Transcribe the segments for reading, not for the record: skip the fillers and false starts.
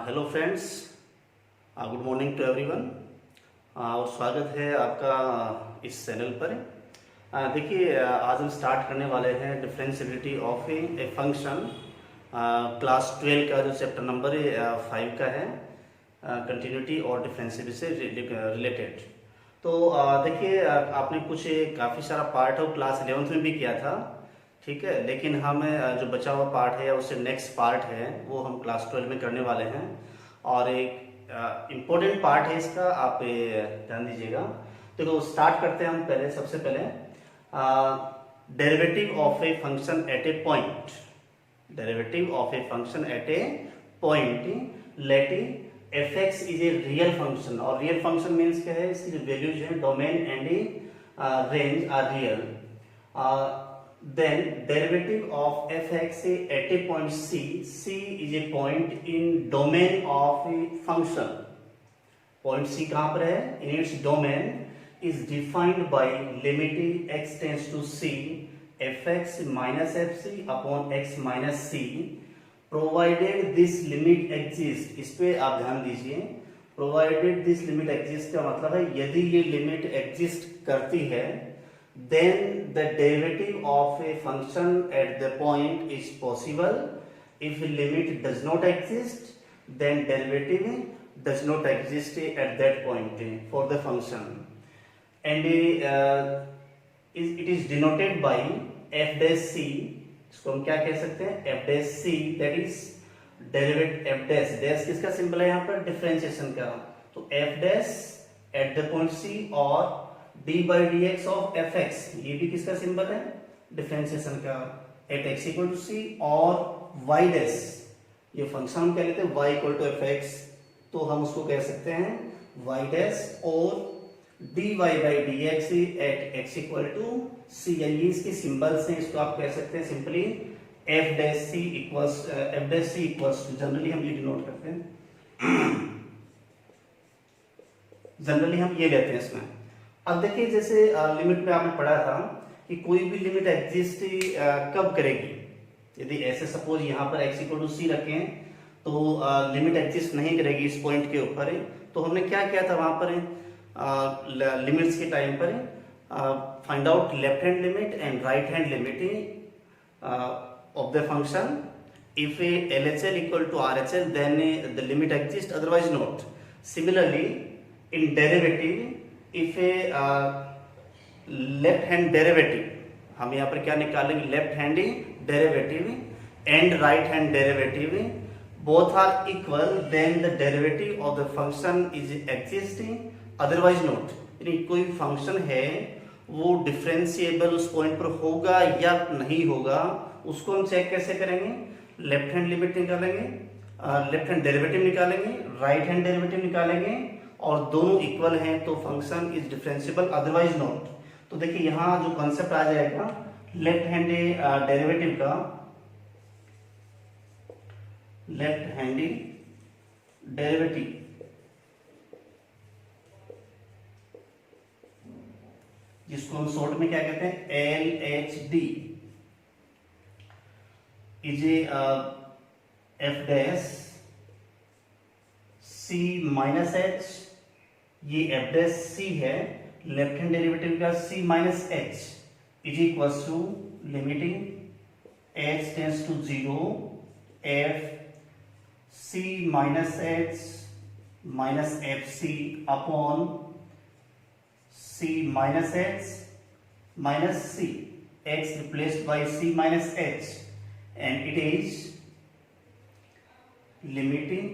Hello friends, good morning to everyone. और स्वागत है आपका इस चैनल पर। देखिए, आज हम स्टार्ट करने वाले हैं differentiability of a function. Class 12 का जो चैप्टर नंबर 5 का है, कंटिन्यूटी और डिफरेंशिएबिलिटी से रिलेटेड। तो देखिए, आपने कुछ काफ़ी सारा पार्ट है क्लास 11th में भी किया था, ठीक है। लेकिन हम जो बचा हुआ पार्ट है उससे नेक्स्ट पार्ट है वो हम क्लास 12 में करने वाले हैं। और एक इम्पोर्टेंट पार्ट है इसका, आप ध्यान दीजिएगा। तो स्टार्ट करते हैं हम पहले। सबसे पहले derivative of a function at a point. Derivative of a function at a point let F x is a real function. और रियल फंक्शन मीन्स क्या है, इसकी जो वैल्यूज है domain and range are real. Then derivative of fx at a point c is a point in domain of a function. Point c कहाँ पर है? In its domain is defined by limit x tends to c fx minus fc upon x minus c provided this limit exists. इस पे आप ध्यान दीजिए। Provided this limit exists का मतलब है यदि ये लिमिट एग्जिस्ट करती है, then the derivative of a function at the point is possible. If a limit does not exist, then derivative does not exist at that point for the function, and it is denoted by f dash c. इसको हम क्या कह सकते हैं? f dash c, that is derivative f dash dash किसका symbol है यहाँ पर? डिफरेंशिएशन का। तो f dash at the point c और d by dx of fx, ये भी किसका सिंबल है? डिफरेंशिएशन का। At x equal to c और y डैश, ये फंक्शन हम क्या लेते हैं? y इक्वल टू fx, तो हम उसको कह सकते हैं y डैश। और dy by dx at x equal to c, ये इसके सिंबल्स हैं। इसको आप कह सकते हैं simply f dash c equals to, generally हम ये डिनोट करते हैं, जनरली हम ये लेते हैं इसमें। अब देखिए, जैसे लिमिट में आपने पढ़ा था कि कोई भी लिमिट एग्जिस्ट कब करेगी। यदि ऐसे सपोज यहाँ पर x इक्वल टू c रखें तो लिमिट एग्जिस्ट नहीं करेगी इस पॉइंट के ऊपर। तो हमने क्या किया था वहां पर लिमिट्स के टाइम पर? Find out left hand limit and right hand limit of the function. If LHL equal to RHL then the limit exists, otherwise not. Similarly in derivative, if a left hand derivative, हम यहाँ पर क्या निकालेंगे? Left hand derivative and right hand derivative both are equal, then the derivative of the function is existing, otherwise not. यानी कोई function है वो differentiable उस पॉइंट पर होगा या नहीं होगा, उसको हम चेक कैसे करेंगे? लेफ्ट हैंड लिमिट निकालेंगे, लेफ्ट हैंड डेरिवेटिव निकालेंगे, राइट हैंड डेरिवेटिव निकालेंगे, और दोनों इक्वल हैं तो function is differentiable, otherwise not. तो देखिए यहां जो कॉन्सेप्ट आ जाएगा लेफ्ट हैंड डेरिवेटिव का, लेफ्ट हैंडी डेरिवेटिव जिसको हम शॉर्ट में क्या कहते हैं? LHD is F dash c minus h, ये एफ डैश c है, लेफ्ट हैंड डेरिवेटिव का c minus h is equal to limiting h tends to 0 f c minus h minus F C upon c minus h minus c, x replaced by c minus h, and it is limiting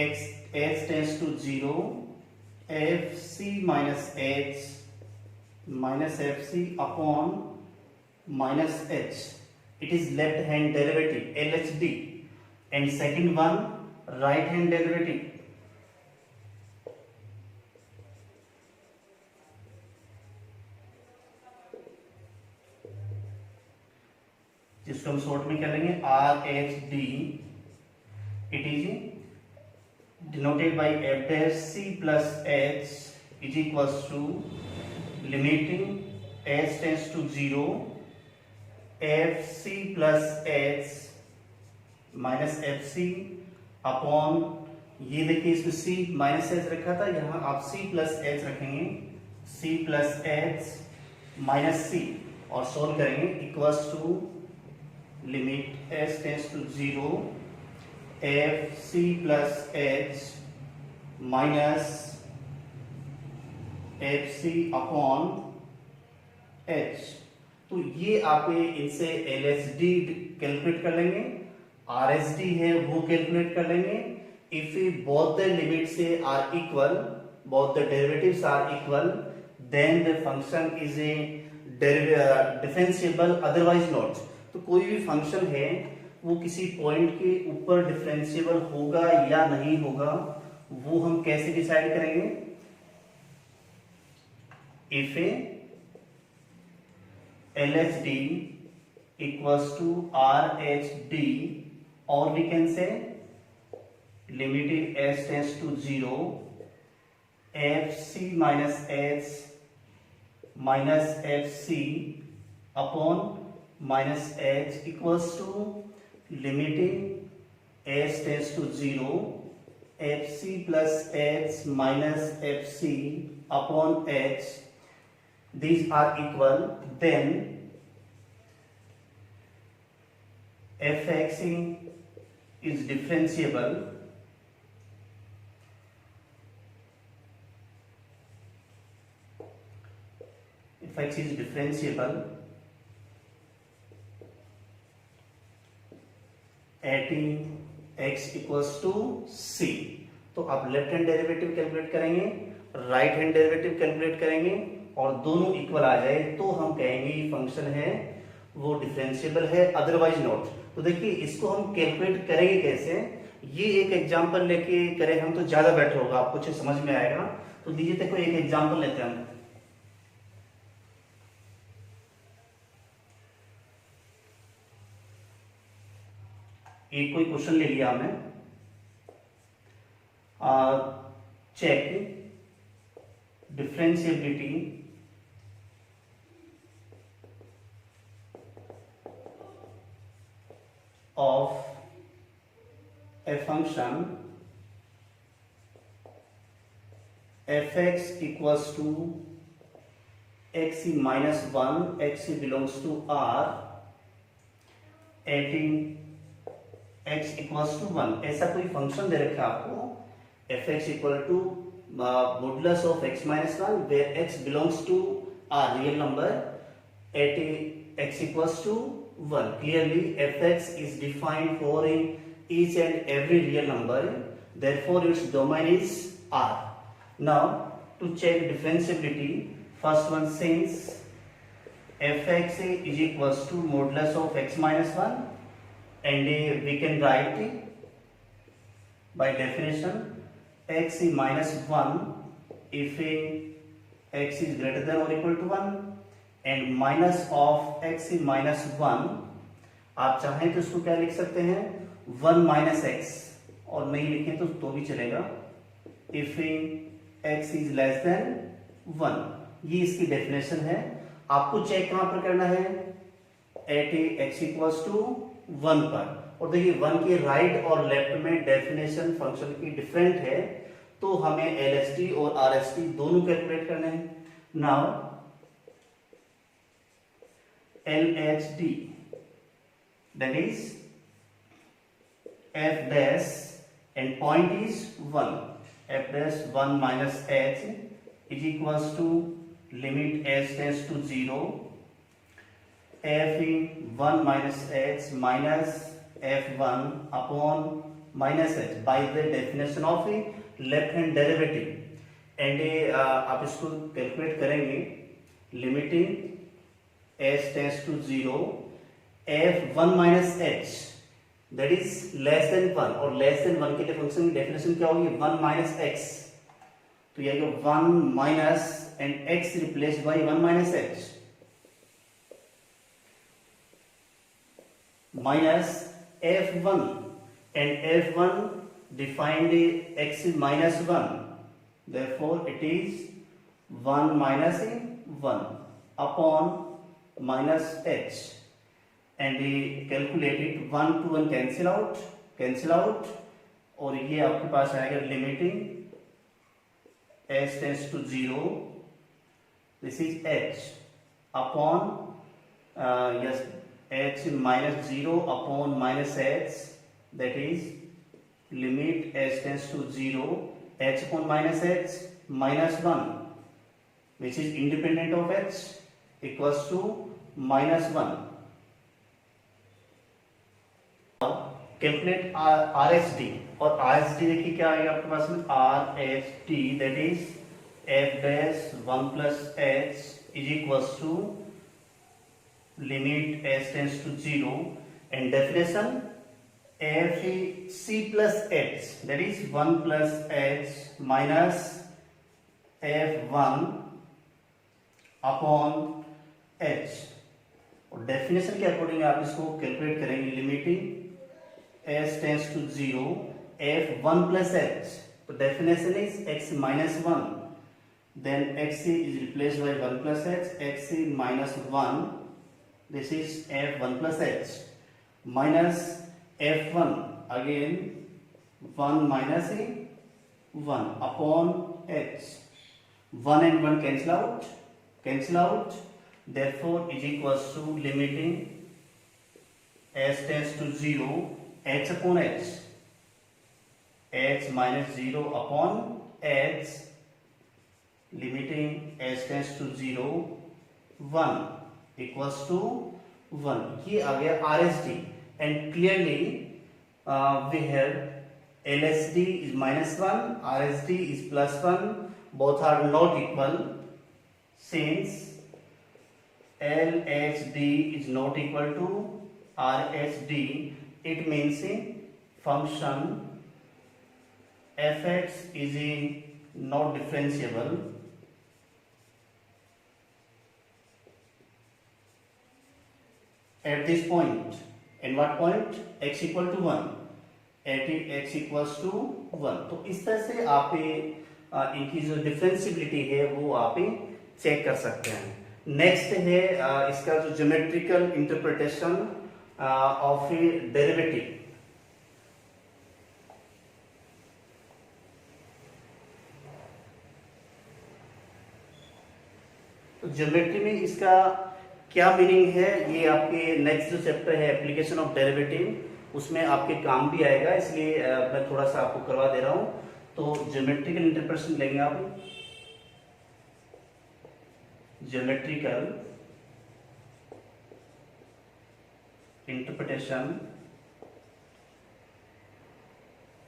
x tends to 0 f c minus h minus F C upon minus h. It is left hand derivative LHD, and second one right hand derivative जिसको हम short में क्या लेंगे? RHD. It is denoted by f dash c plus h is equals to limiting h tends to 0 f c plus h minus f c upon, ये देखिए इसमें c minus H रखा था, यहाँ आप c प्लस एच रखेंगे, c plus H minus c, और solve करेंगे, equals to limit s tends to 0 f c plus H minus F C upon h. तो ये आप इनसे एल एच डी कैलकुलेट कर लेंगे, आर एस डी है वो कैलकुलेट कर लेंगे। If both the limits are equal, both the derivatives are equal, then the function is a differentiable, otherwise not. तो कोई भी फंक्शन है वो किसी पॉइंट के ऊपर डिफरेंशिएबल होगा या नहीं होगा, वो हम कैसे डिसाइड करेंगे? If LHD equals to RHD, or we can say limited s tends to 0 FC minus h minus FC upon minus h equals to limiting s tends to 0 FC plus h minus FC upon h, these are equal, then fx is differentiable, fx is differentiable at x equals to c। तो आप left hand derivative calculate करेंगे, right hand derivative calculate करेंगे, और दोनों equal आ जाए तो हम कहेंगे ये फंक्शन है वो डिफरेंशिएबल है, अदरवाइज नॉट। तो देखिए इसको हम कैलकुलेट करेंगे कैसे, ये एक एग्जांपल लेके करें हम तो ज्यादा बेटर होगा, आपको अच्छे समझ में आएगा। तो दीजिए देखो एक एग्जांपल लेते हैं हम। एक कोई क्वेश्चन ले लिया हमने, check differentiability of a function fx equals to xc minus 1, xc belongs to r, at x equals to 1। ऐसा कोई फंक्शन दे रखा है आपको, fx equal to modulus of x minus 1 where x belongs to r real number at x equals to 1। Clearly fx is defined for each and every real number, therefore its domain is r। Now to check differentiability, first one, since fx is equals to modulus of x minus 1, and we can write by definition x minus 1 if x is greater than or equal to 1, and minus of x minus 1, आप चाहें तो इसको क्या लिख सकते हैं 1 minus x, और नहीं लिखें तो भी चलेगा, if x is less than 1। ये इसकी डेफिनेशन है। आपको चेक कहां पर करना है, एट x इक्वल्स टू 1 पर। और देखिए 1 के राइट और लेफ्ट में डेफिनेशन फंक्शन की डिफरेंट है, तो हमें LHD और RHD दोनों कैलकुलेट करने हैं। Now LHD, that is f dash and point is 1, f dash 1 minus h is equals to limit h tends to 0 f 1 minus h minus f1 upon minus h by the definition of left hand derivative, and आप इसको calculate करेंगे, limiting h tends to 0 f 1 minus h that is less than 1, और less than 1 के लिए function की definition क्या होगी 1 minus x, तो ये 1 minus and x replaced by 1 minus h minus f1, and f1 defined x is minus 1, therefore it is 1 minus 1 upon minus h, and we calculate it, 1 to 1 cancel out, और ये आपके पास आएगा limiting s tends to 0, this is h upon S h minus 0 upon minus h, that is limit s tends to 0 h upon minus h minus 1 which is independent of h equals to minus 1. Now calculate RHD, और RHD देखिए क्या आएगा आपके पास में, RHD that is f dash 1 plus h is equals to limit s tends to 0 and definition f c plus h, that is 1 plus h minus f1 upon h, और definition के according आप इसको calculate करेंगे, limiting s tends to 0 f1 plus h, तो definition is x minus 1, then xc is replaced by 1 plus h, xc minus 1, this is f1 plus h minus f1 again 1 minus 1 upon h, 1 and 1 cancel out, therefore is equals to limiting s tends to 0 h upon h, h minus 0 upon h, limiting s tends to 0 1 equals to 1. ये आ गया RHD. And clearly we have LHD is minus 1, RHD is plus 1, both are not equal. Since LHD is not equal to RHD, it means function fx is not differentiable at this point. And what point? x equal to 1, at x equals to 1. तो इस तरह से आप इनकी जो differentiability है वो आप चेक कर सकते हैं. नेक्स्ट है इसका जो geometrical interpretation of a derivative. तो ज्योमेट्री में इसका क्या मीनिंग है, ये आपके नेक्स्ट जो चैप्टर है एप्लीकेशन ऑफ डेरिवेटिव, उसमें आपके काम भी आएगा, इसलिए मैं थोड़ा सा आपको करवा दे रहा हूं. तो ज्योमेट्रिकल इंटरप्रिटेशन लेंगे आप, ज्योमेट्रिकल इंटरप्रिटेशन,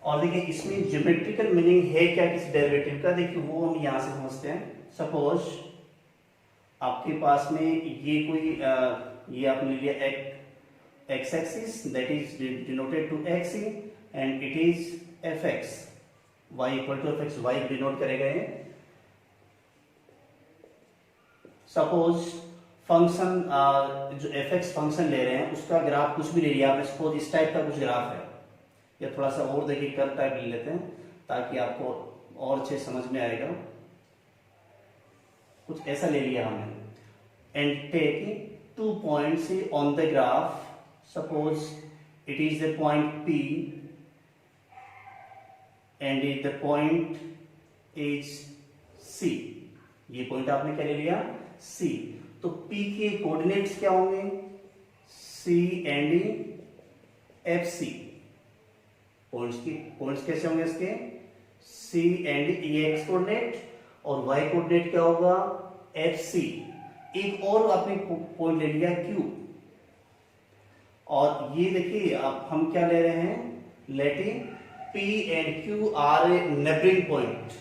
और देखिए इसमें ज्योमेट्रिकल मीनिंग है क्या किसी डेरिवेटिव का, देखिए वो हम यहां से समझते हैं. सपोज आपके पास में ये कोई ये आपने लिया x axis, that is denoted to x and it is fx, y equal to fx, y denote करेगा ये. सपोज फंक्शन जो fx फंक्शन ले रहे हैं उसका ग्राफ कुछ भी ले लिया आपने, सपोज इस टाइप का कुछ ग्राफ है, या थोड़ा सा और देखिए कर्व टाइप ले लेते हैं ताकि आपको और अच्छे समझ में आएगा. कुछ ऐसा ले लिया हमने, and take 2 points on the graph, suppose it is the point P and the point is C. ये पॉइंट आपने क्या ले लिया, C. तो P के कोऑर्डिनेट्स क्या होंगे, C एंड FC. पॉइंट्स कैसे होंगे इसके, C एंड X कोऑर्डिनेट, और y कोऑर्डिनेट क्या होगा, FC. एक और आपने पॉइंट ले लिया Q, और ये देखिए आप हम क्या ले रहे हैं, लेटिंग P and Q are a neighboring point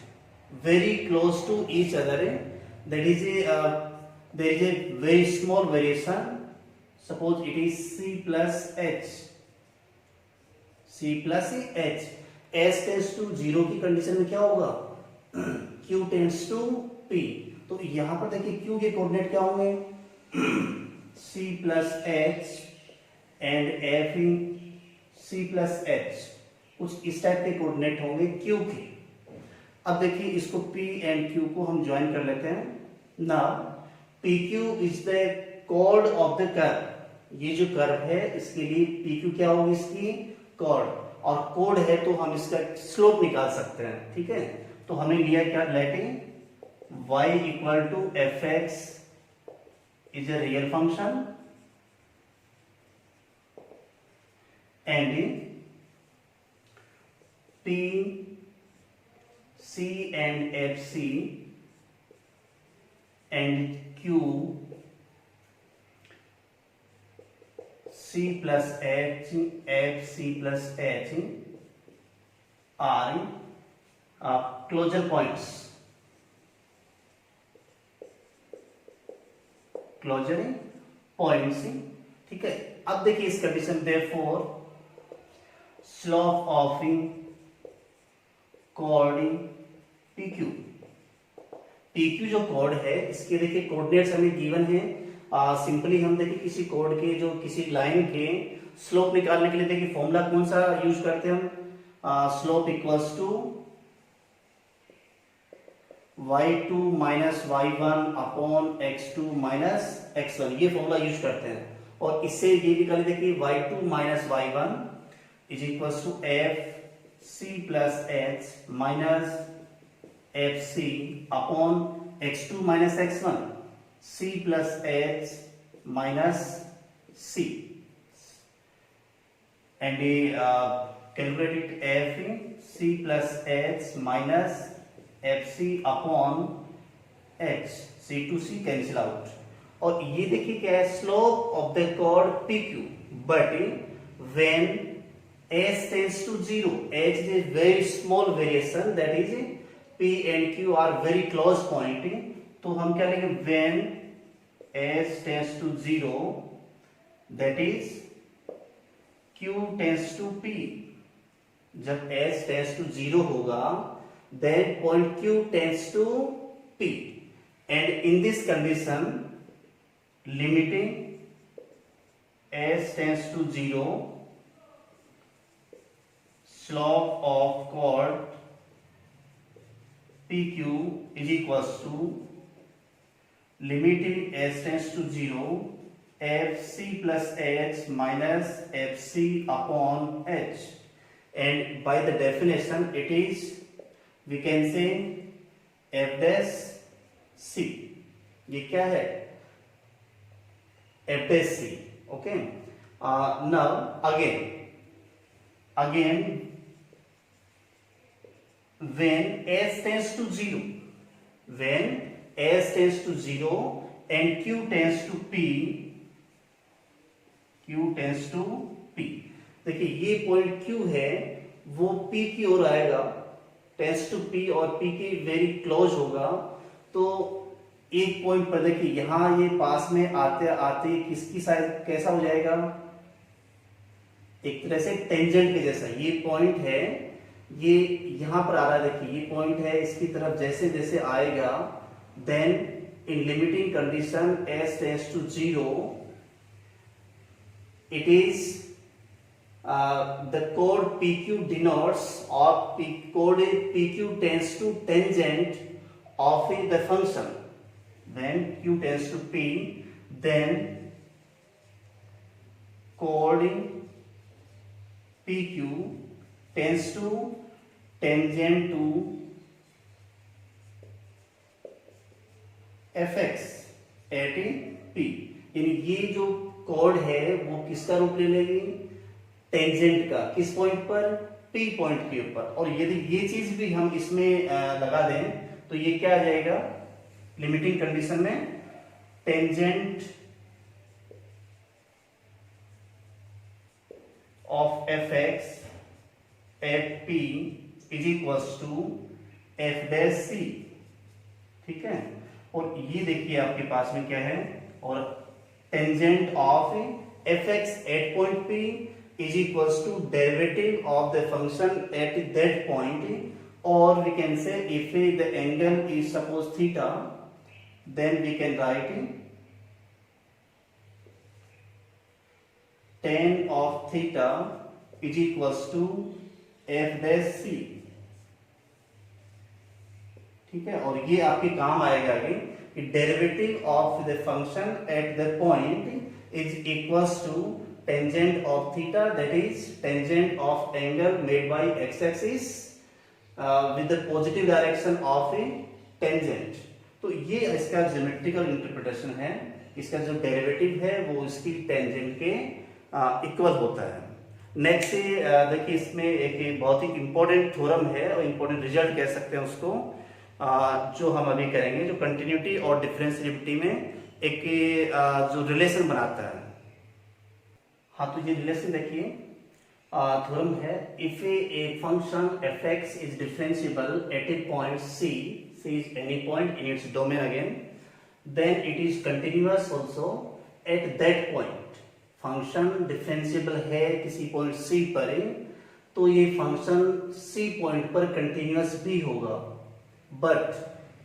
very close to each other. There is a very small variation. Suppose it is C plus H. C plus H. S tends to 0 की कंडीशन में क्या होगा, Q tends to P. तो यहां पर देखिए Q के coordinate क्या होंगे, C plus H and F in C plus H. कुछ इस टाइप के कोऑर्डिनेट होंगे Q के. अब देखिए इसको P एंड Q को हम ज्वाइन कर लेते हैं. Now PQ is the chord of the curve. ये जो कर्व है इसके लिए PQ क्या होगी, इसकी कॉर्ड. और कोड है तो हम इसका स्लोप निकाल सकते हैं, ठीक है। तो हमें लिया क्या, letting y equal to F x is a real function and P, C and FC and Q, C plus H, F, C plus H are closure points. Closure points, ठीक है। अब देखिए इस condition, therefore slope of code PQ, PQ जो code है इसके देखिए coordinates हमें गिवन है। सिंपली हम देखिए किसी कोड के जो किसी लाइन के स्लोप निकालने के लिए देखिए फॉर्मूला कौन सा यूज करते हैं हम, slope equals to y2 minus y1 upon x2 minus x1, ये फॉर्मूला यूज करते हैं। और इससे ये निकाले देखिए y2 minus y1 is equals to F C plus H minus FC upon x2 minus x1, C plus H minus C, and we calculate it F C plus H minus FC upon H, C to C cancel out। और ये देखिए क्या है, slope of the chord PQ, but when h tends to 0, h is a very small variation, that is P and Q are very close point, तो हम क्या लेंगे, when h tends to 0, that is Q tends to P, जब h tends to 0 होगा then point Q tends to P, and in this condition limiting h tends to 0, slope of chord PQ is equals to limiting h tends to 0 FC plus H minus FC upon H, and by the definition it is, we can say F dash C, ये क्या है, F dash C, okay। Now again when h tends to 0, when h tends to 0 and Q tends to P, Q tends to P, देखिए ये point Q है वो P की ओर आएगा, tense to P और P के वेरी क्लोज होगा। तो एक पॉइंट पर देखिए यहां ये पास में आते आते किसकी साइड कैसा हो जाएगा, एक तरह से टेंजेंट के जैसा। ये पॉइंट है, ये यहां पर आ रहा है, देखिए ये पॉइंट है, इसकी तरफ जैसे जैसे आएगा then in limiting condition s tends to 0, it is the code PQ denotes, or code PQ tends to tangent of the function, when Q tends to P then code PQ tends to tangent to fx at P, यानी ये जो code है वो किसका रूप ले लेगी, tangent का, किस पॉइंट पर, P पॉइंट के ऊपर। और यदि ये चीज भी हम इसमें लगा दें तो ये क्या आ जाएगा, लिमिटिंग कंडीशन में tangent of fx at P is equals to f dash C, ठीक है। और ये देखिए आपके पास में क्या है, और tangent of fx at point P is equals to derivative of the function at that point, or we can say if the angle is suppose theta, then we can write tan of theta is equals to f dash C, ठीक है। और ये आपके काम आएगा आगे, derivative of the function at the point is equals to tangent of theta, that is tangent of angle made by x-axis with the positive direction of a tangent। तो ये इसका ज्योमेट्रिकल इंटरप्रिटेशन है, इसका जो डेरिवेटिव है वो इसकी tangent के इक्वल होता है। नेक्स्ट देखिए इसमें एक बहुत ही इंपॉर्टेंट थ्योरम है और इंपॉर्टेंट रिजल्ट कह सकते हैं उसको, जो हम अभी करेंगे, जो कंटिन्यूटी और डिफरेंशिएबिलिटी में एक जो रिलेशन बनाता है। हाँ, तो ये रिलेशन देखिए, थ्योरम है, if a function F x is differentiable at a point C is any point in its domain again, then it is continuous also at that point. Function differentiable है किसी पॉइंट सी पर, तो ये function C point पर continuous भी होगा, but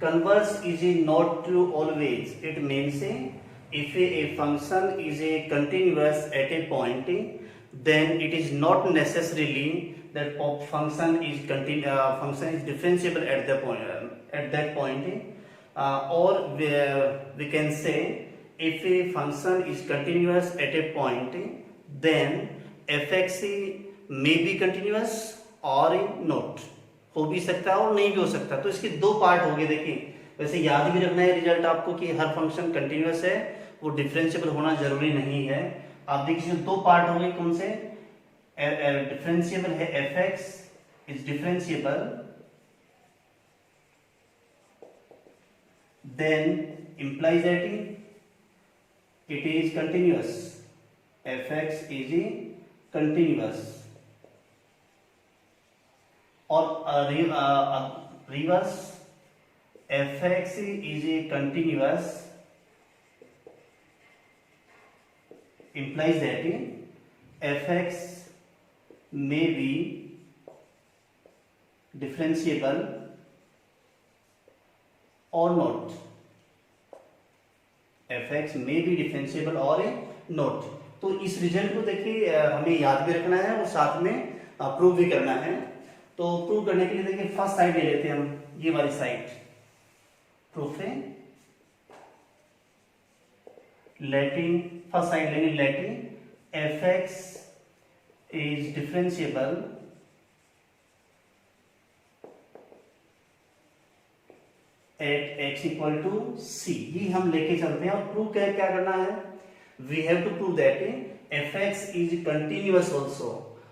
converse is not true always. It means if a function is a continuous at a point, then it is not necessarily that function is differentiable at the point at that point, or we can say if a function is continuous at a point, then fx may be continuous or not, हो भी सकता है और नहीं भी हो सकता। तो इसके दो पार्ट हो गए। देखिए वैसे याद भी रखना है रिजल्ट आपको कि हर फंक्शन कंटिन्यूअस है, वो डिफरेंशिएबल होना जरूरी नहीं है। आप देखिए दो पार्ट हो गए, कौन से? डिफरेंशिएबल है F x is differentiable, then implies that it is continuous, fx is continuous, और reverse fx is continuous implies that fx may be differentiable or not, fx may be differentiable or not। तो इस result को देखिए हमें याद भी रखना है और साथ में प्रूव भी करना है। तो प्रूव करने के लिए देखिए फर्स्ट साइड ले लेते हैं हम, ये वाली साइड प्रूफ है। लेटिंग फर्स्ट साइड लेंगे, letting f x is differentiable at x equal to c, ये हम लेके चलते हैं। और प्रूव क्या करना है, we have to prove that F x is continuous also.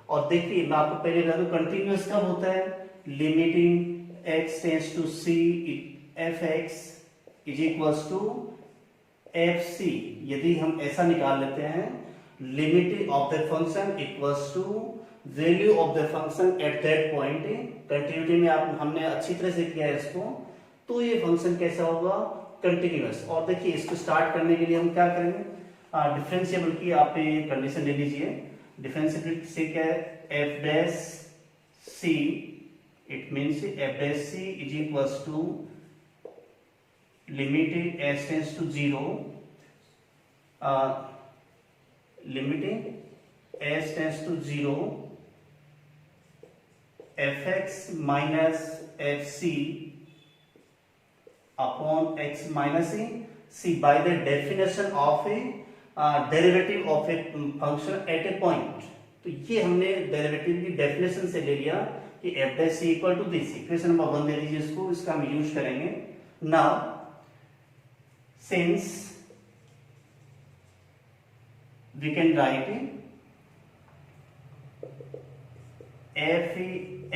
और देखिए मैं आपको पहले बता दूं कंटिन्यूअस कब होता है, limiting X tends to C F x is equals to F C. यदि हम ऐसा निकाल लेते हैं, limit of the function equals to value of the function at that point. Continuity में हमने अच्छी तरह से किया है इसको, तो ये फंक्शन कैसा होगा, कंटिन्यूअस। और देखिए इसको स्टार्ट करने के लिए हम क्या करेंगे, डिफरेंशिएबल की आप कंडीशन ले लीजिए। डिफरेंशिएबिलिटी से क्या है, F dash C, it means F dash C is equals to limit S tends to zero, limit S tends to zero F x minus F C upon x minus C by the definition of a derivative of a function at a point. तो ये हमने derivative की definition से ले लिया कि f dash c equal to this, equation number 1 दे दीजिए इसको, इसका हम यूज करेंगे। Now since we can write f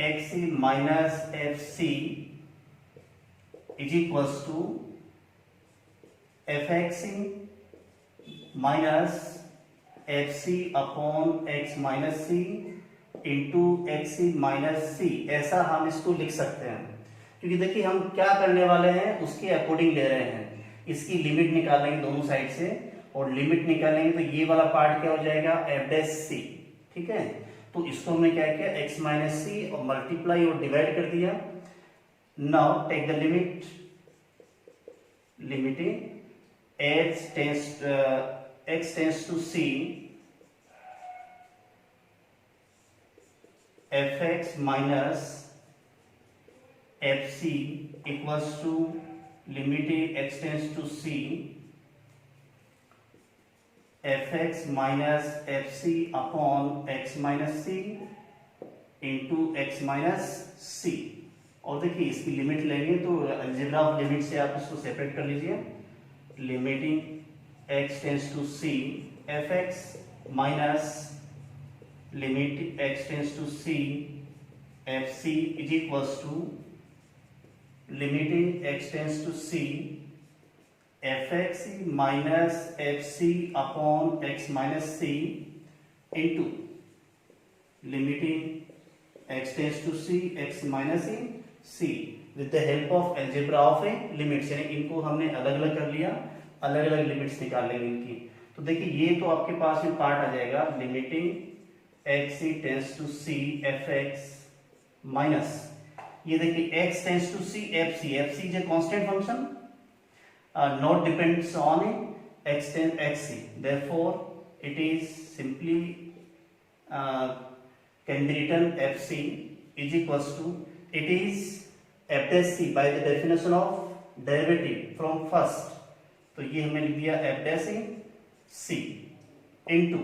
x minus F C is equals to F x minus F C upon x minus C into x minus c. ऐसा हम इसको लिख सकते हैं, क्योंकि देखिए हम क्या करने वाले हैं उसके अकॉर्डिंग ले रहे हैं। इसकी लिमिट निकालेंगे दोनों साइड से, और लिमिट निकालेंगे तो ये वाला पार्ट क्या हो जाएगा, एफ डैश सी। ठीक है, तो इसको हमने क्या किया, एक्स माइनस सी और मल्टीप्लाई और डिवाइड कर दिया। Now take the limit, limiting x tends to c fx minus fc equals to limit x tends to c f x minus F C upon x minus C into x minus c. और देखिए इसकी limit लेंगे तो algebra of limit से आप इसको separate कर लीजिए। Limiting X tense to C F x minus limit X tense to C F C is equals to limiting X tense to C F x minus F C upon x minus C into limiting X tense to C X minus C with the help of algebra of a limits, यानी इनको हमने अलग अलग कर लिया, अलग अलग limits निकाल लेंगे इनकी। तो देखिए ये तो आपके पास में पार्ट आ जाएगा limiting X tense to C F x minus ये देखिए x tends to C F C is a constant function not depends on x tend xc, therefore it is simply can be written fc is equals to it is f dash c by the definition of derivative from first, तो ये हमने लिख दिया f dash c into,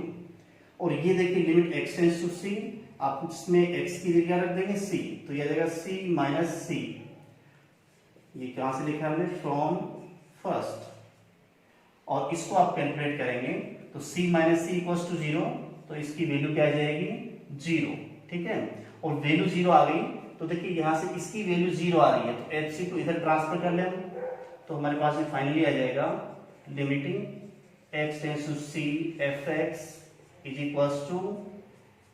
और ये देखिए limit x tends to c, आप इसमें x की जगह रख देंगे c, तो ये आ जाएगा c माइनस c, ये कहां से लिखा हमने फ्रॉम फर्स्ट, और इसको आप कैलकुलेट करेंगे तो c minus C equals to 0, तो इसकी वैल्यू क्या आ जाएगी 0, ठीक है। और वैल्यू 0 आ गई तो देखिए यहां से इसकी वैल्यू 0 आ रही है तो एफ सी को इधर ट्रांसफर कर ले हम, तो हमारे पास में फाइनली आ जाएगा limiting X tense to C F x is equals to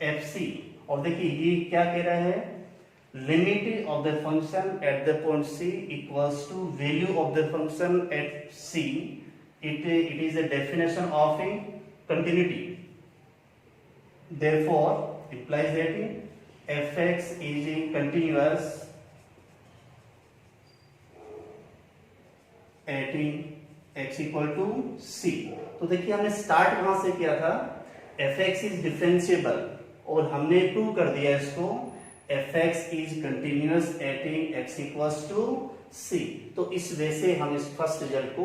F C. और देखिए ये क्या कह रहा है, limit of the function at the point c equals to value of the function at c, it is a definition of a continuity, therefore implies that fx is a continuous at x equal to c। तो देखिए हमने start कहां से किया था, fx is differentiable, और हमने prove कर दिया इसको fx is continuous at x equals to c, तो इस वे से हम इस फर्स्ट रिजल्ट को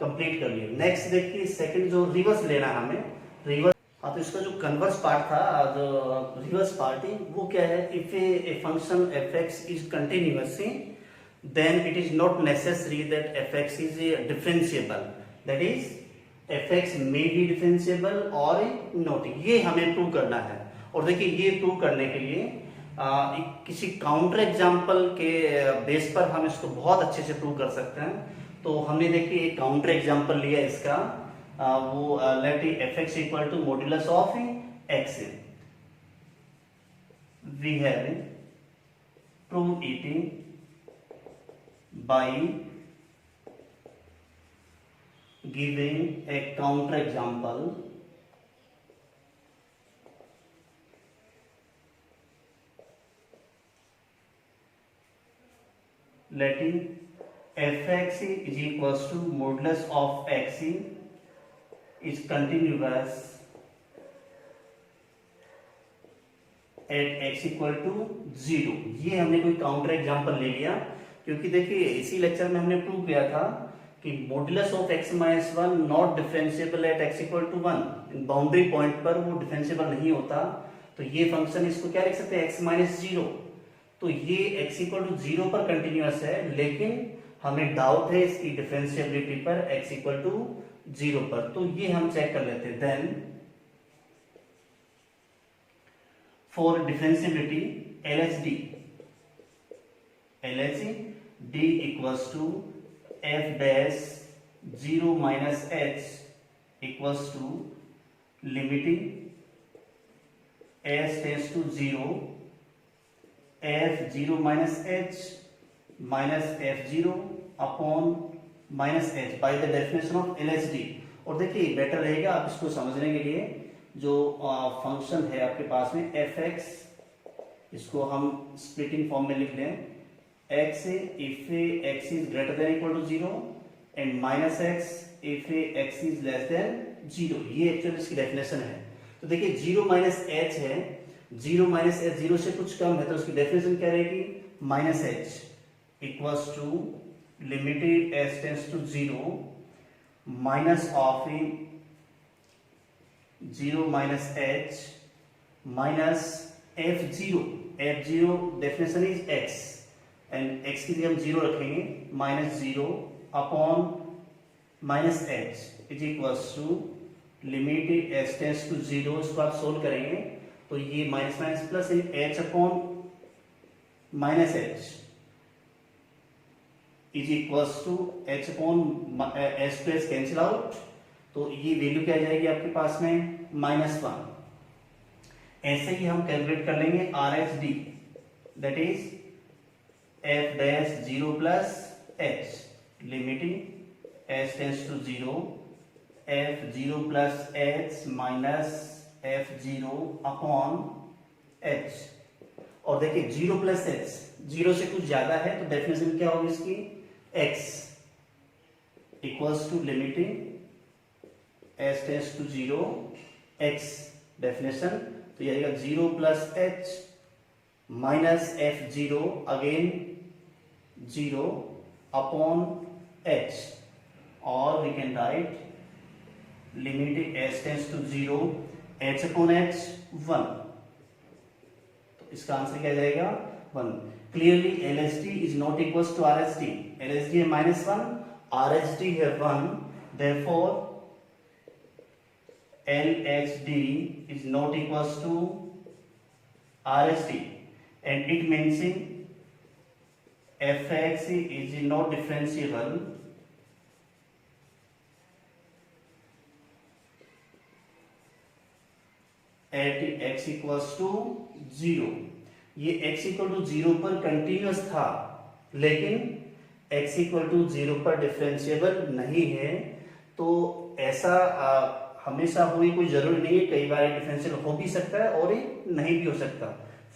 कंप्लीट कर लिए। नेक्स्ट देखिए सेकंड जो रिवर्स लेना है हमें, रिवर्स, हाँ तो इसका जो कन्वर्स पार्ट था, जो रिवर्स पार्ट है वो क्या है, if a function fx is continuous then it is not necessary that fx is differentiable, that is fx may be differentiable or not, ये हमें प्रूव करना है। और देखिए ये प्रूव करने के लिए किसी काउंटर एग्जाम्पल के बेस पर हम इसको बहुत अच्छे से प्रूव कर सकते हैं। तो हमने देखिए एक काउंटर एग्जाम्पल लिया इसका, वो let F X equal to modulus of X, we have prove it by giving a counter example letting fx is equals to modulus of x is continuous at x equal to 0। ये हमने कोई counter example ले लिया, क्योंकि देखिए इसी lecture में हमने प्रूव किया था कि modulus of x minus 1 not differentiable at x equal to 1, boundary point पर वो डिफरेंशिएबल नहीं होता, तो ये फंक्शन इसको क्या लिख सकते हैं x माइनस 0, तो ये x इक्वल टू 0 पर कंटिन्यूअस है, लेकिन हमें डाउट है इसकी डिफरेंशिएबिलिटी पर x इक्वल टू 0 पर, तो ये हम चेक कर लेते हैं। Then for differentiability LHD equals to f dash 0 minus h equals to limiting s tends to 0 f0 minus h minus f0 upon minus h by the definition of LHD। और देखिए better रहेगा आप इसको समझने के लिए, जो फंक्शन है आपके पास में fx, इसको हम स्प्लिटिंग फॉर्म में लिख लें, x if x is greater than equal to 0 and minus x if x is less than 0, ये एक्चुअली इसकी डेफिनेशन है। तो देखिए 0 माइनस h है, 0 माइनस एच 0 से कुछ कम है, तो उसकी डेफिनेशन क्या रहेगी, minus H equals to limited H tends to 0 minus of 0 minus H minus f0, f0 definition is x and x की जगह हम 0 रखेंगे, minus 0 upon minus H is equals to limit H tends to 0। इसको आप solve करेंगे तो ये minus minus plus H upon minus H is equals to H upon H to H cancel out, तो ये वैल्यू क्या आ जाएगी आपके पास में -1। ऐसे ही हम कैलकुलेट कर लेंगे R H D, that is F dash 0 plus H limiting H tends to 0 F 0 plus H minus F 0 upon H. और देखिए 0 प्लस एच 0 से कुछ ज्यादा है तो डेफिनेशन क्या होगी इसकी, x equals to limiting H tends to 0 x definition, तो यह आएगा 0 plus H minus F 0 again 0 upon H, और we can write limit H tends to 0 h upon h 1, तो इसका आंसर क्या जाएगा 1। Clearly LHD is not equals to RHD, LHD है -1, RHD है 1, therefore LHD is not equals to RHD and it means fx is not differentiable at x equals to 0। ये x equal to 0 पर continuous था, लेकिन x equal to 0 पर differentiable नहीं है, तो ऐसा हमेशा होने कोई जरूरी नहीं है, कई बार डिफरेंशियल हो भी सकता है और ये नहीं भी हो सकता।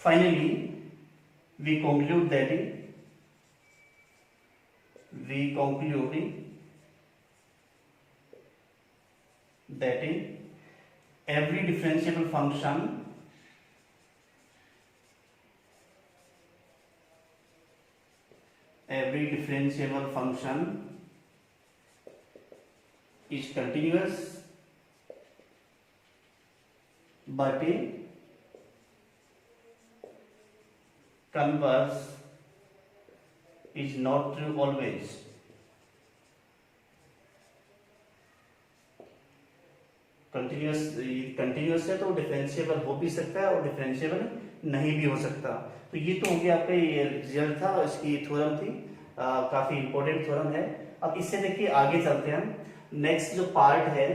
Finally we conclude that in every differentiable function is continuous but converse is not true always। Continuous है तो डिफरेंशिएबल हो भी सकता है और डिफरेंशिएबल नहीं भी हो सकता। तो ये तो हो गया आपका ये रिजल्ट था, इसकी थ्योरम थी, काफी इंपॉर्टेंट थ्योरम है। अब इससे देखिए आगे चलते हैं हम। नेक्स्ट जो पार्ट है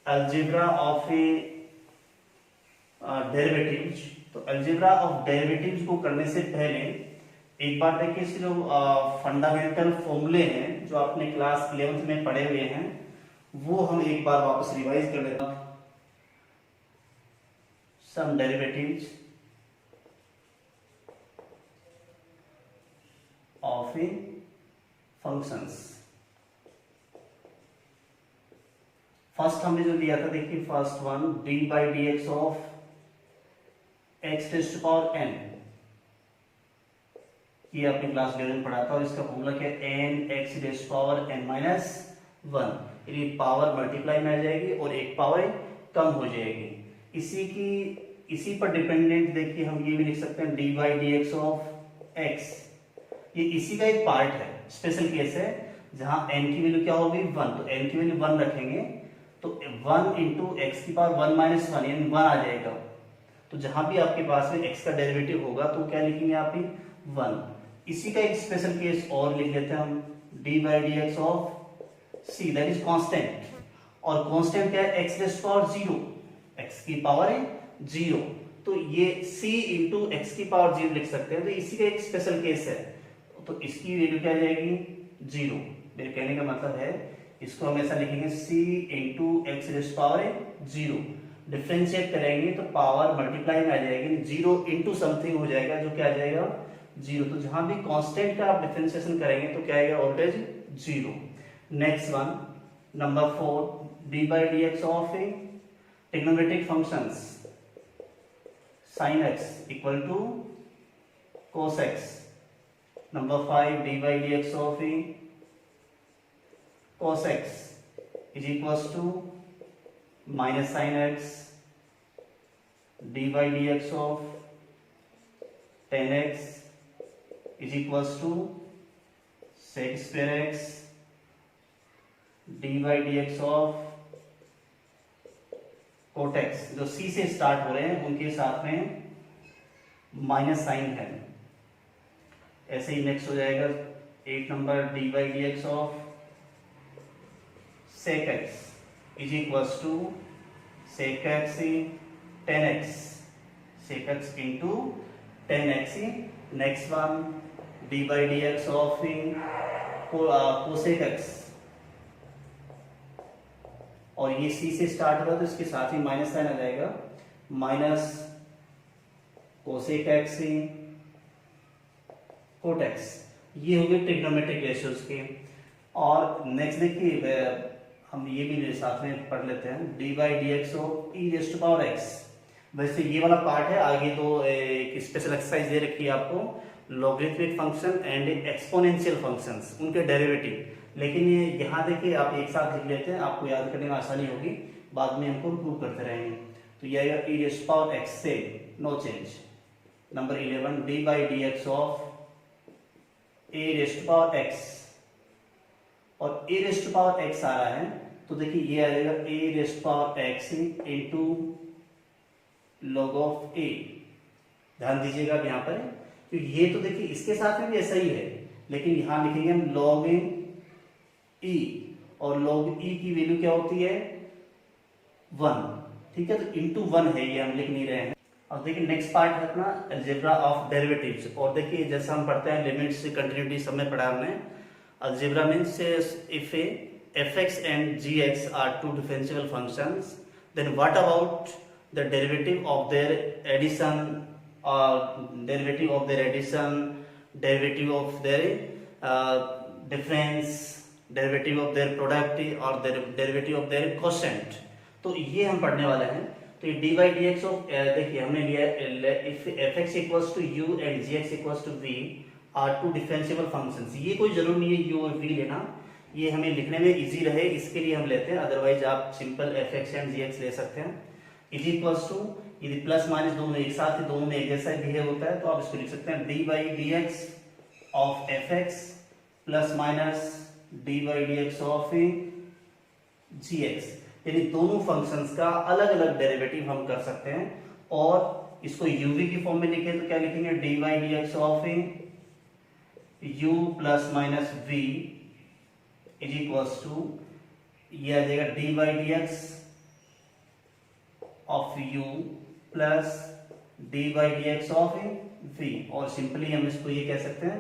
अलजेब्रा ऑफ ए डेरिवेटिव्स, तो अलजेब्रा ऑफ डेरिवेटिव्स को करने से पहले एक बार देखिए इसके जो फंडामेंटल फॉर्मूले हैं जो आपने क्लास 11th में पढ़े हुए हैं वो हम एक बार वापस रिवाइज कर लेते हैं। Some derivatives of a functions. First हमने जो लिया था देखिए first one D by D x of x tense to power n, ये आपने क्लास 11 में पढ़ा था, और इसका फॉर्मूला क्या है N X tense to power N minus 1, यानी पावर मल्टीप्लाई में आ जाएगी और एक पावर कम हो जाएगी। इसी पर डिपेंडेंट देखिए हम ये भी लिख सकते हैं D by D x of x, ये इसी का एक पार्ट है, स्पेशल केस है जहां n की वैल्यू क्या होगी 1, तो n की वैल्यू 1 रखेंगे तो 1 इंटू एक्स की पावर 1 माइनस 1 यानी 1 आ जाएगा। तो जहां भी आपके पास में x का डेरिवेटिव होगा तो क्या लिखेंगे आप 1। इसी का एक स्पेशल केस और लिख लेते हैं हम D by D x of c, that is constant, और कांस्टेंट क्या है x रेज़ पावर 0, x की पावर है 0, तो ये c इंटू एक्स की पावर 0 लिख सकते हैं। तो इसी का एक स्पेशल केस है, तो इसकी वैल्यू क्या आ जाएगी 0। मेरे कहने का मतलब है इसको हम ऐसा लिखेंगे c into x rays power 0, differentiate करेंगे तो पावर मल्टीप्लाई में आ जाएगी, 0 इंटू समथिंग हो जाएगा जो क्या आ जाएगा 0। तो जहां भी कांस्टेंट का आप डिफरेंशिएशन करेंगे तो क्या आएगा always 0। Next one number 4 D by D x of a trigonometric functions sin x equal to cos x। Number 5 D by D x of a cos x is equal to minus sin x D by D x of 10x is equals to sec square X D by D x of cot x. जो C से start हो रहे हैं उनके साथ में minus sign है। ऐसे ही नेक्स्ट हो जाएगा 8 number D by D x of sec X is equals to sec X 10x sec X into 10x। Next one D by D x of cosec X, और ये सी से स्टार्ट हुआ तो इसके साथ ही माइनस साइन आ जाएगा, minus cosec X cot X. ये हो गए ट्रिग्नोमेट्रिक रेशियोज के। और नेक्स्ट देखिए हम ये भी साथ में पढ़ लेते हैं D by D x of E raise to power X. वैसे ये वाला पार्ट है, आगे तो एक स्पेशल एक्सरसाइज दे रखी है आपको logarithmic function and exponential functions, उनके डेरिवेटिव। लेकिन ये यहाँ देखिए आप एक साथ लिख लेते हैं, आपको याद करने में आसानी होगी, बाद में हमको प्रूव करते रहेंगे। तो ये आएगा e raise to power x से no change. Number 11 d by D x of a raise to power x, और a raise to power x आ रहा है तो देखिए ये आ जाएगा a raise to power x into log of a. ध्यान दीजिएगा यहाँ पर, तो ये तो देखिए इसके साथ में भी ऐसा ही है, लेकिन यहां लिखेंगे हम लॉग ई, और लॉग ई की वैल्यू क्या होती है 1, ठीक है। तो इंटू 1 है, ये हम लिख नहीं रहे हैं। और देखिए नेक्स्ट पार्ट है अपना अलजेब्रा ऑफ डेरिवेटिव्स। और देखिए जैसा हम पढ़ते हैं लिमिट्स कंटिन्यूटी सब में पढ़ा हमने। Algebra means if fx and gx are two differentiable functions, then what about the derivative of their addition, or derivative of their addition, derivative of their difference, derivative of their product, or their derivative of their quotient। तो ये हम पढ़ने वाले हैं। तो ये D by D x of, देखिए हमने लिया if F X equals to U and G X equals to V are two differentiable functions. ये कोई जरूरी नहीं है यू और वी लेना, ये हमें लिखने में इजी रहे इसके लिए हम लेते हैं, अदरवाइज आप simple F X and G X ले सकते हैं। इज इक्वल्स टू, यदि प्लस माइनस दोनों एक साथ है, दोनों में एक जैसा बिहेव होता है, तो आप इसको लिख सकते हैं D by D x of F X plus minus D by D x of G X. यानी दोनों फंक्शंस का अलग अलग डेरिवेटिव हम कर सकते हैं। और इसको यूवी की फॉर्म में लिखे तो क्या लिखेंगे D by D x of U plus minus V is equals to, ये आ जाएगा D by D x of U plus D by D x of V. और सिंपली हम इसको ये कह सकते हैं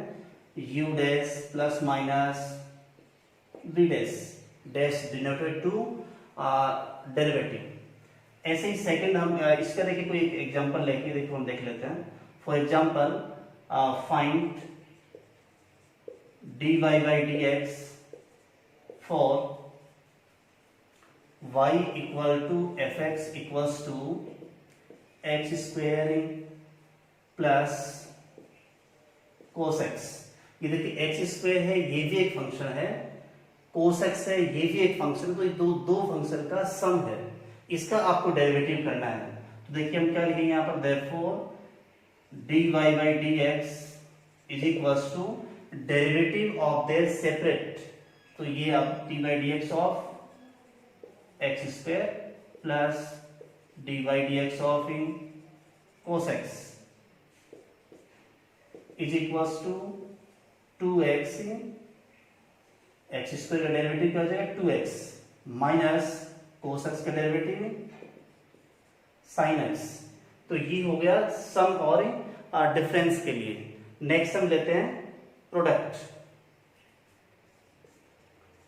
U dash plus minus V dash, dash denoted to derivative. ऐसे ही सेकंड हम इसका देखिए कोई एग्जांपल लेके देखो हम देख लेते हैं। For example find D Y by D X for y equal to fx equals to x square plus cos x। ये देखिए x स्क्वायर है, ये भी एक फंक्शन है, cos x है, ये भी एक फंक्शन है। तो ये दो फंक्शन का सम है, इसका आपको डेरिवेटिव करना है। तो देखिए हम क्या लिखेंगे यहाँ पर, therefore dy by dx is equals to derivative of their separate. तो ये अब D by D x of X square plus D by D x of cos X is equals to 2x, X square का derivative क्या हो जाएगा 2x minus cos X का derivative sine X. तो ये हो गया सम और डिफरेंस के लिए। नेक्स्ट हम लेते हैं product,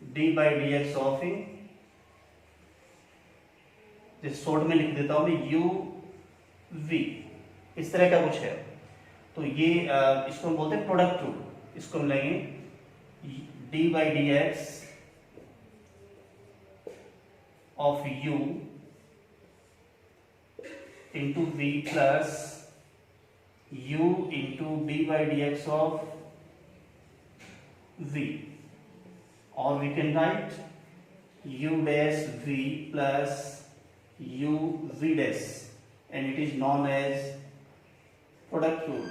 D by D x of, short में लिख देता हूं मैं यू वी, इस तरह का कुछ है। तो ये इसको हम बोलते हैं प्रोडक्ट रूल। इसको हम लेंगे D by D x of U into V plus U into D by D x of v, or we can write u dash v plus u v dash and it is known as product rule.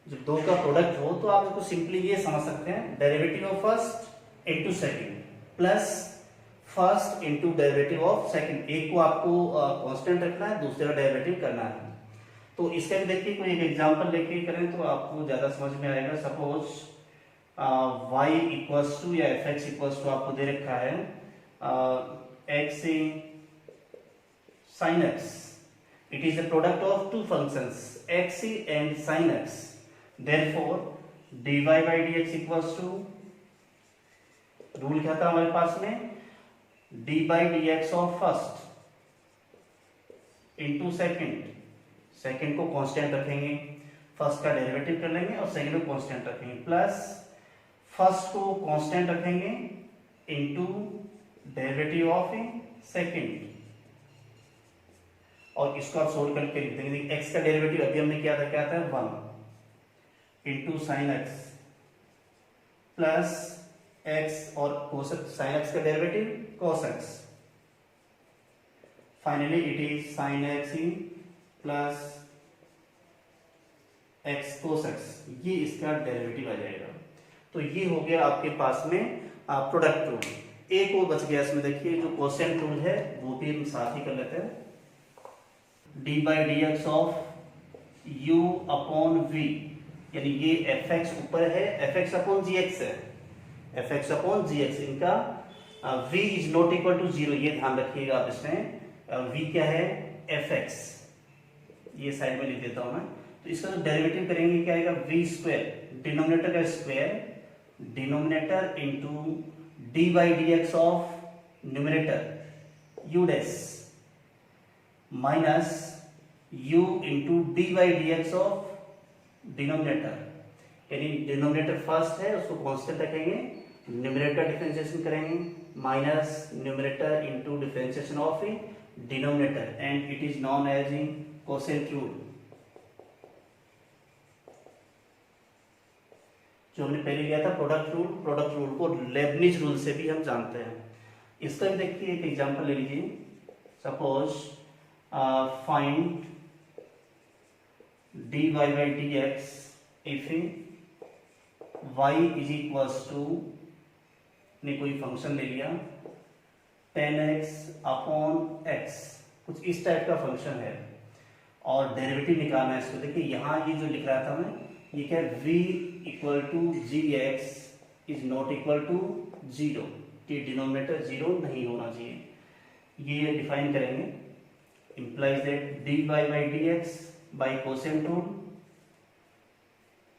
जब दो का product हो तो आप इसको simply ये समझ सकते हैं, derivative of first into second plus first into derivative of second. एक को आपको कांस्टेंट रखना है, दूसरे का डेरिवेटिव करना है। तो इसका भी देखिए कोई एक एग्जांपल लेके करें तो आपको ज्यादा समझ में आएगा। सपोज y इक्वल्स टू या fx इक्वल्स टू आपको दे रखा है x sin x। It is the product of two functions x and sin x। therefore dy by dx equals to, rule क्या था हमारे पास में, d by dx of first into second. Second को कांस्टेंट रखेंगे, फर्स्ट का derivative कर लेंगे और सेकंड को कांस्टेंट रखेंगे, प्लस फर्स्ट को कांस्टेंट रखेंगे इनटू डेरिवेटिव ऑफ सेकंड। और इसको आप सोल्व करके लिख देंगे। x का डेरिवेटिव अभी हमने क्या था 1 into sine x plus x और cos साइन x का derivative cos x। Finally it is sine x plus x cos x, ये इसका डेरिवेटिव आ जाएगा। तो ये हो गया आपके पास में प्रोडक्ट रूल। एक और बच गया इसमें, देखिए जो कोसेंट रूल है वो भी हम साथ ही कर लेते हैं। D by D x of u upon v, यानी ये fx ऊपर है, fx अपॉन gx है, fx अपॉन gx। इनका v is not equal to 0, ये ध्यान रखिएगा आप इसमें। v क्या है fx, ये साइड में लिख देता हूं मैं। तो इसका जो डेरिवेटिव करेंगे क्या आएगा, v स्क्वायर, डिनोमिनेटर का square, denominator into d by D x of numerator u dash minus u into D by D x of denominator. यानी डिनोमिनेटर फर्स्ट है उसको कांस्टेंट रखेंगे, न्यूमरेटर डिफरेंशिएशन करेंगे, minus numerator into differentiation of denominator, and it is known as quotient rule. जो हमने पहले लिया था प्रोडक्ट रूल, प्रोडक्ट रूल को लेबनिज रूल से भी हम जानते हैं। इसका भी देखिए एक एग्जांपल ले लीजिए। Suppose find dy by dx if y is equals to, ने कोई फंक्शन ले लिया 10x अपॉन x, कुछ इस टाइप का फंक्शन है और डेरिवेटिव निकालना है इसको। देखिए यहाँ ये जो लिख रहा था मैं, ये क्या है, v equal to gx is not equal to 0, कि डिनोमिनेटर 0 नहीं होना चाहिए। ये डिफाइन करेंगे, implies that dy by dx by cosine rule,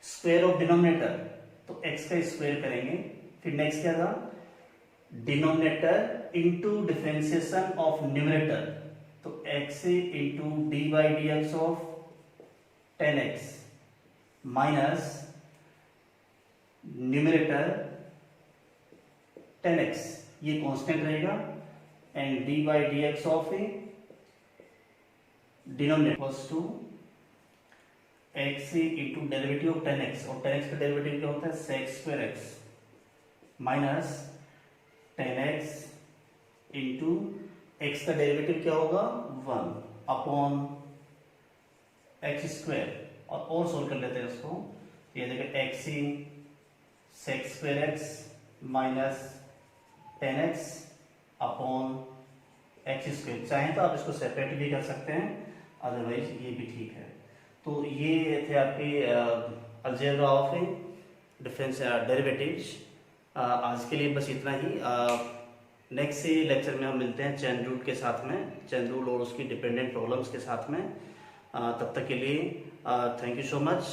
square of denominator, तो x का स्क्वायर करेंगे। फिर नेक्स्ट क्या था, denominator into differentiation of numerator, तो x into D by D x of 10x minus numerator 10x, ये constant रहेगा, and d by D x of denominator equals to x into derivative of 10x, और 10x का derivative क्या होता है sec square x minus 10x into x का derivative क्या होगा 1 अपॉन x स्क्वायर, और सोल्व कर लेते हैं इसको। ये देखिए x sec square x minus 10x upon x square. चाहें तो आप इसको सेपरेट भी कर सकते हैं, अदरवाइज ये भी ठीक है। तो ये थे आपके अलजेब्रा ऑफ डिफरेंस डेरिवेटिव्स। आज के लिए बस इतना ही। नेक्स्ट लेक्चर में हम मिलते हैं चेन रूल के साथ में, चेन रूल और उसकी डिपेंडेंट प्रॉब्लम्स के साथ में। तब तक के लिए थैंक यू सो मच।